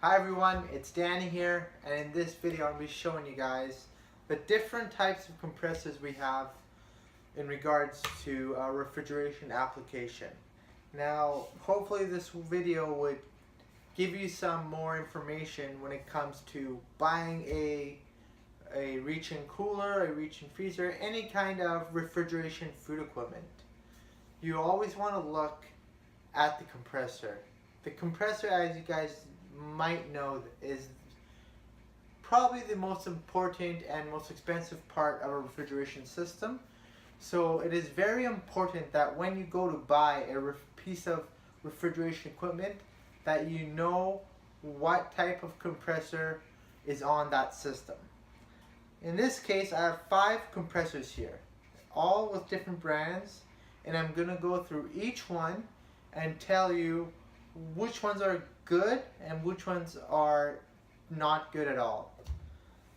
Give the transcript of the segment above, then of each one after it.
Hi everyone, it's Danny here, and in this video I'm going to be showing you guys the different types of compressors we have in regards to refrigeration application. Now, hopefully this video would give you some more information when it comes to buying a reach-in cooler, a reach-in freezer, any kind of refrigeration food equipment. You always want to look at the compressor. The compressor, as you guys might know, is probably the most important and most expensive part of a refrigeration system. So it is very important that when you go to buy a piece of refrigeration equipment, that you know what type of compressor is on that system. In this case, I have 5 compressors here, all with different brands, and I'm going to go through each one and tell you which ones are good and which ones are not good at all.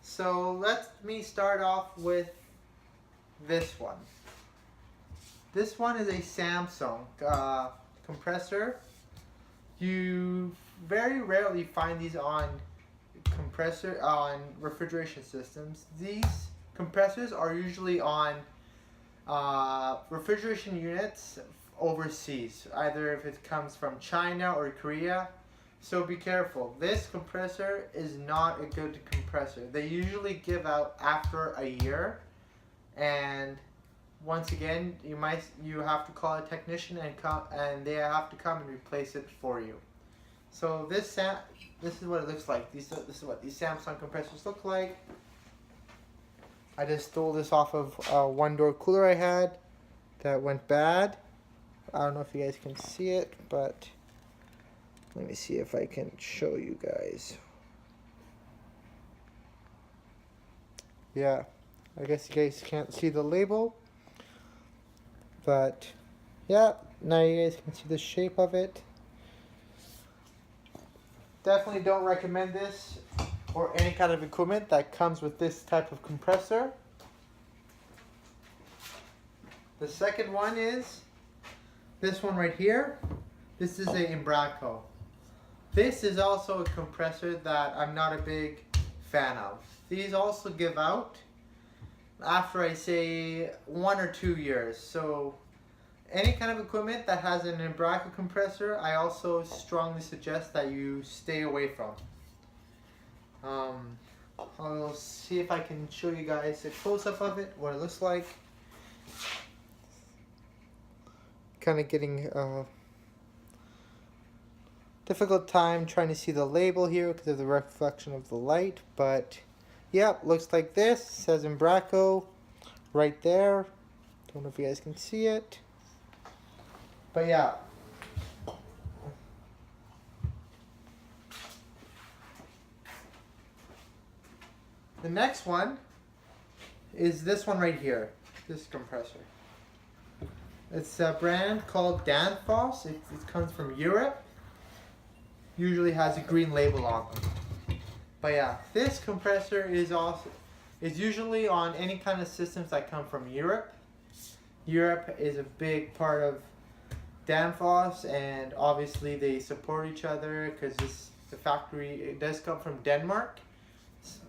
So let me start off with this one. This one is a Samsung compressor. You very rarely find these on refrigeration systems. These compressors are usually on refrigeration units overseas, either if it comes from China or Korea. So be careful. This compressor is not a good compressor. They usually give out after a year, and once again you have to call a technician and they have to come and replace it for you. So this is what it looks like. This is what these Samsung compressors look like. I just stole this off of a one-door cooler I had that went bad. I don't know if you guys can see it, but let me see if I can show you guys. Yeah, I guess you guys can't see the label, but yeah, now you guys can see the shape of it. Definitely don't recommend this or any kind of equipment that comes with this type of compressor. The second one is this one right here. This is a Embraco. This is also a compressor that I'm not a big fan of. These also give out after, I say, 1 or 2 years. So any kind of equipment that has an Embraco compressor, I also strongly suggest that you stay away from. I'll see if I can show you guys a close-up of it, what it looks like. Kind of getting difficult time trying to see the label here because of the reflection of the light, but yeah, looks like this. It says Embraco right there. Don't know if you guys can see it, but yeah. The next one is this one right here, this compressor. It's a brand called Danfoss. It comes from Europe. Usually has a green label on them. But yeah, this compressor is usually on any kind of systems that come from Europe. Europe is a big part of Danfoss, and obviously they support each other because the factory, it does come from Denmark.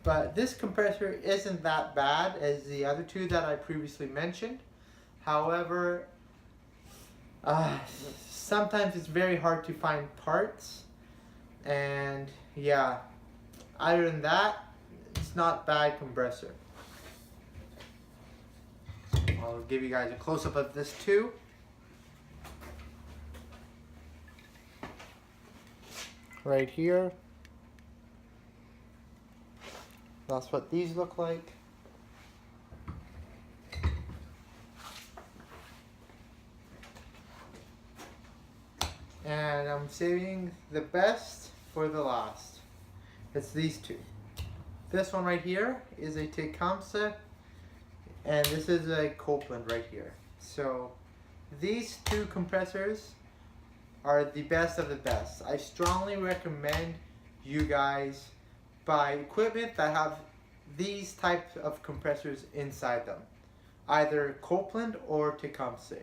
But this compressor isn't that bad as the other two that I previously mentioned. However, sometimes it's very hard to find parts, and yeah, other than that, it's not bad compressor. I'll give you guys a close-up of this too. Right here. That's what these look like. And I'm saving the best for the last. It's these two. This one right here is a Tecumseh, and this is a Copeland right here. So these two compressors are the best of the best. I strongly recommend you guys buy equipment that have these types of compressors inside them, either Copeland or Tecumseh.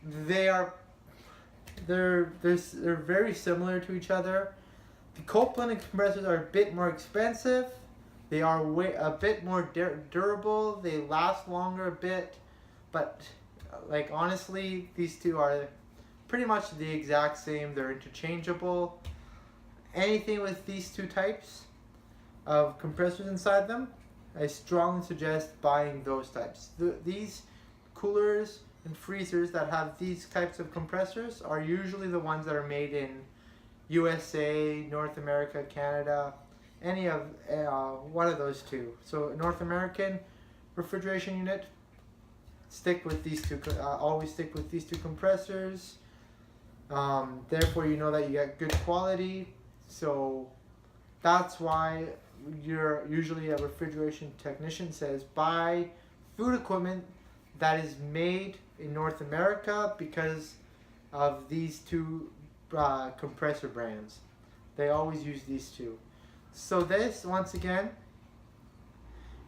They are they're very similar to each other. The Copeland compressors are a bit more expensive. They are a bit more durable. They last longer a bit, but like honestly, these two are pretty much the exact same. They're interchangeable. Anything with these two types of compressors inside them, I strongly suggest buying those types. These coolers and freezers that have these types of compressors are usually the ones that are made in USA, North America, Canada, any of one of those two. So North American refrigeration unit, stick with these two. Always stick with these two compressors. Therefore, you know that you get good quality. So that's why usually a refrigeration technician says buy food equipment that is made in North America because of these two compressor brands. They always use these two. So this, once again,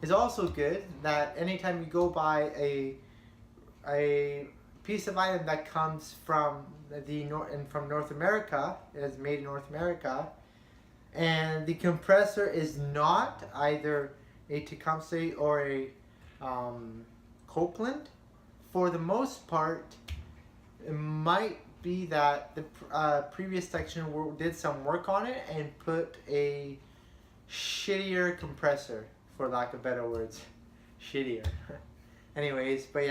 is also good that anytime you go buy a piece of item that comes from from North America, it is made in North America, and the compressor is not either a Tecumseh or a Copeland, for the most part, it might be that the previous section did some work on it and put a shittier compressor, for lack of better words. Shittier. Anyways, but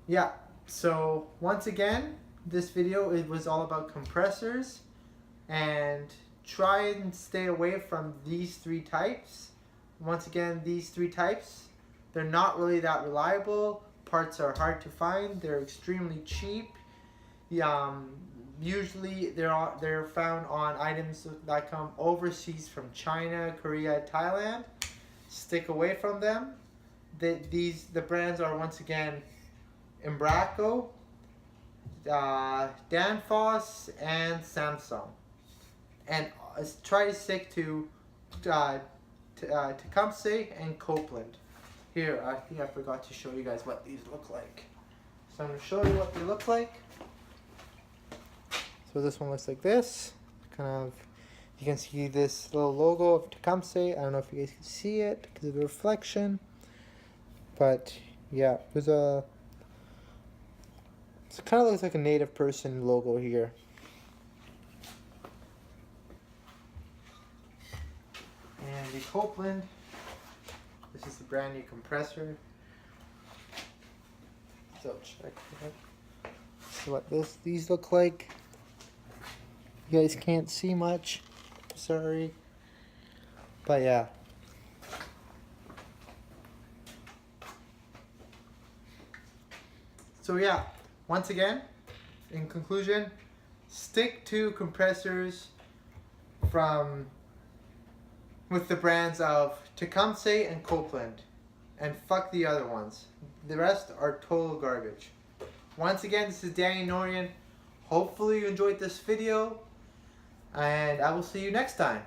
yeah, so once again, this video was all about compressors, and try and stay away from these three types. Once again, these three types, they're not really that reliable. Parts are hard to find. They're extremely cheap. Usually they're found on items that come overseas from China, Korea, Thailand. Stick away from them. The brands are once again Embraco, Danfoss, and Samsung. And try to stick to Tecumseh and Copeland. Here, I think I forgot to show you guys what these look like. So I'm going to show you what they look like. So this one looks like this. Kind of, you can see this little logo of Tecumseh. I don't know if you guys can see it because of the reflection. But yeah, it kind of looks like a native person logo here. And the Copeland, this is the brand new compressor. So check it out. So what these look like. You guys can't see much, sorry. But yeah. So yeah, once again, in conclusion, stick to compressors with the brands of Tecumseh and Copeland, and fuck the other ones. The rest are total garbage. Once again, this is Danny Norian. Hopefully you enjoyed this video, and I will see you next time.